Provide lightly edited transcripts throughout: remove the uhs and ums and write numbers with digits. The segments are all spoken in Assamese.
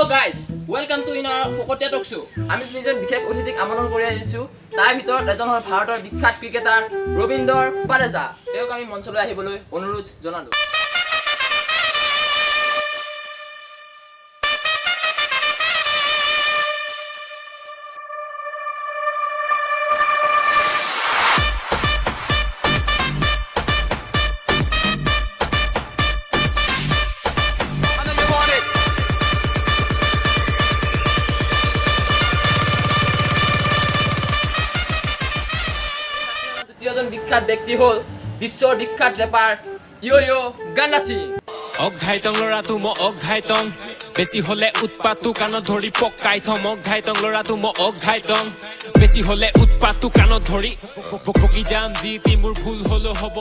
Hello guys, welcome to our Fokotia Talk Show. আমি দুজন বিশেষ অতিথিক আমন্ত্ৰণ কৰি আহিছো। তাৰ ভিতৰত এজন হ'ল ভাৰতৰ বিখ্যাত ক্ৰিকেটাৰ ৰবীন্দ্ৰ জাদেজা। তেওঁক আমি মঞ্চলৈ আহিবলৈ অনুৰোধ জনালো। এজন বিখ্যাত ব্যক্তি হ'ল বিশ্বৰ বিখ্যাত ৰেপাৰ ইয়ো গান্না সিং। অঘাইতং লৰাটো মই অঘাইতং বেছি হলে উৎপাতটো কাণত ধৰি পকাই থম। অঘাইতং লৰাটো মই অঘাইতং বেছি হলে উৎপাতটো কাণত ধৰি পকি যাম যি টি মোৰ ভুল হলেও হ'ব।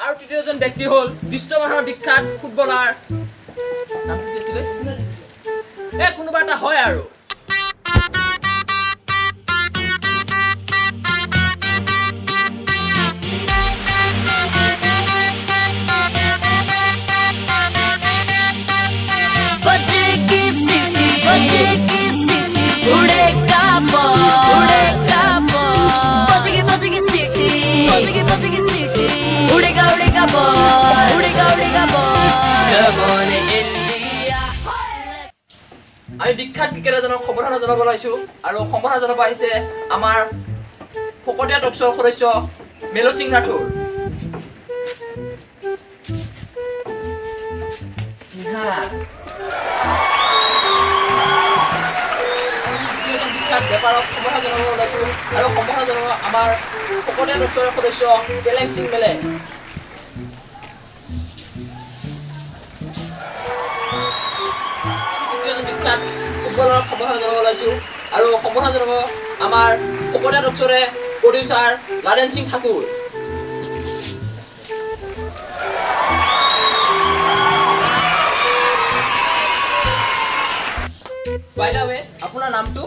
আৰু তৃতীয়জন ব্যক্তি হ'ল বিশ্বমানৰ বিখ্যাত ফুটবলাৰ নামটো কি আছিলে কোনোবা এটা হয় আৰু আমি বিখ্যাত ক্ৰিকেটাৰজনক সম্বৰ্ধনা জনাব ওলাইছো আৰু সম্বৰ্ধনা জনাব আহিছে আমাৰ ফকতীয়া টক শ্ব'ৰ সদস্য মেলো সিং ৰাথোৰ। বিখ্যাত বেপাৰক সম্বৰ্ধনা জনাব ওলাইছো আৰু সম্বৰ্ধনা জনাব আমাৰ ফকতীয়া টক শ্ব'ৰ সদস্য বেলেং সিং মেলে। বিখ্যাত ফুটবলৰ সম্বৰ্ধনা জনাব ওলাইছো আৰু সম্বৰ্ধনা জনাব আমাৰ ফকতীয়া টক শ্ব'ৰে producer Laden Singh Thakur. By the way, আপোনাৰ নামটো?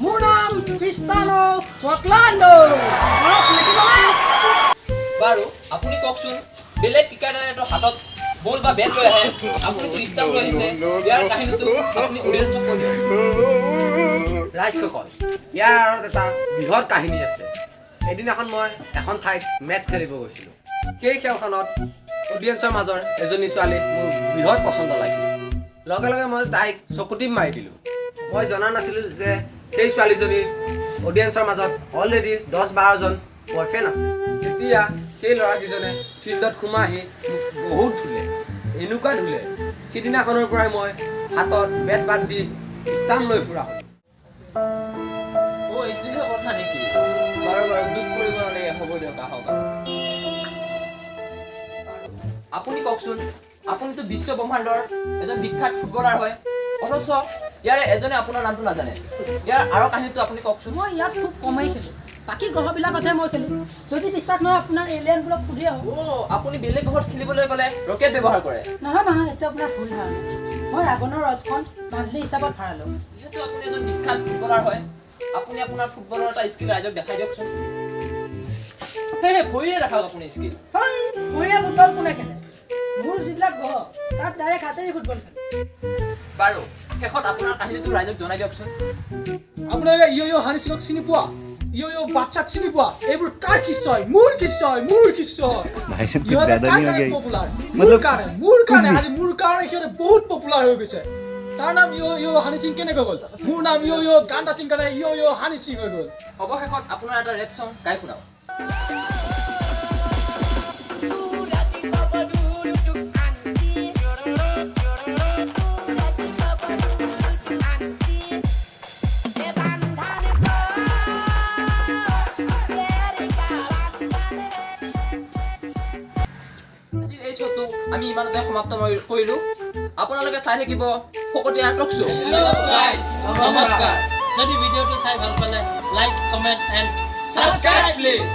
মোৰ নাম ক্ৰিষ্টানো ফকলাণ্ডো। বাৰু আপুনি কওকচোন, বেলেগ ক্ৰিকেটাৰৰ হাতত বল বা বেট লৈ আহে, আপুনিতো ষ্টাম্প লৈ আহিছে, ইয়াৰ কাহিনীটো আপুনি অডিয়েন্সক কৈ দিয়ক। ৰাইজসকল, ইয়াৰ আঁৰত এটা বৃহৎ কাহিনী আছে। এদিনাখন মই এখন ঠাইত মেটচ খেলিব গৈছিলোঁ। সেই খেলখনত অডিয়েন্সৰ মাজৰ এজনী ছোৱালী মোৰ বৃহৎ পচন্দ লাগিল। লগে লগে মই তাইক চকুটিপ মাৰি দিলোঁ। মই জনা নাছিলোঁ যে সেই ছোৱালীজনীৰ অডিয়েন্সৰ মাজত অলৰেডি 10-12জন বয়ফ্ৰেণ্ড আছে। তেতিয়া সেই ল'ৰাকেইজনে ফিল্ডত সোমাই আহি মোক বহুত ধুলে, এনেকুৱা ধুলে। সিদিনাখনৰ পৰাই মই হাতত বেট বাদ দি ষ্টাম্প লৈ ফুৰা হ'ল। এইটোহে কথা নেকি? বাৰু দুখ কৰিব নালাগে, হ'ব দিয়ক, আহক। আপুনি কওকচোন, আপুনিতো বিশ্ব ব্ৰহ্মাণ্ডৰ এজন বিখ্যাত ফুটবলাৰ হয়, অথচ ইয়াৰে এজনে আপোনাৰ নামটো নাজানে। ইয়াৰ আৰু কাহিনীটো আপুনি কওকচোন। মই ইয়াত খুব কমেই খেলোঁ, বাকী গ্ৰহবিলাকতহে মই খেলোঁ। যদি বিশ্বাস নহয় আপোনাৰ এলিয়েনবোৰক সুধি আহোঁ। আপুনি বেলেগ গ্ৰহত খেলিবলৈ গ'লে ৰকেট ব্যৱহাৰ কৰে? নহয়, এইটো আপোনাৰ ভুল ধাৰণা। মই আগনৰ ৰথখন মান্থলি হিচাপত ভাড়া লওঁ। যিহেতু আপুনি এজন বিখ্যাত ফুটবলাৰ হয়, আপুনি আপোনাৰ ফুটবলৰ এটা স্কিল ৰাইজক দেখাই দিয়কচোন। ভৰিয়ে দেখাওক আপুনি স্কিল। ভৰিয়ে ফুটবল কোনে খেলে? মোৰ যিবিলাক গ্ৰহ তাত ডাইৰেক্ট হাতেৰে ফুটবল খেলে। বাৰু শেষত আপোনাৰ কাহিনীটো ৰাইজক জনাই দিয়কচোন। আপোনালোকে ইয়ো হানি সিঙক চিনি পোৱা? ইয়ো বাচ্চাক চিনি পোৱা? এইবোৰ কাৰ কিস্সা? মোৰ কিস্সা। মোৰ কাৰণে আজি মোৰ কাৰণে সিহঁতে বহুত পপুলাৰ হৈ গৈছে। তাৰ নাম ইয়ো হানি সিং কেনেকৈ গ'ল? মোৰ নাম ইয়ো গান্না সিং কাৰণে ইয়ো হানি সিং হৈ গ'ল। অৱশেষত আপোনাৰ এটা ৰেপ চং গাই শুনাওক। আমি ইমানতে সমাপ্ত কৰিলো। আপোনালোকে চাই থাকিব ফকতীয়া টক শ্ব'। নমস্কাৰ। যদি ভিডিঅ'টো চাই ভাল পালে like, comment and subscribe please.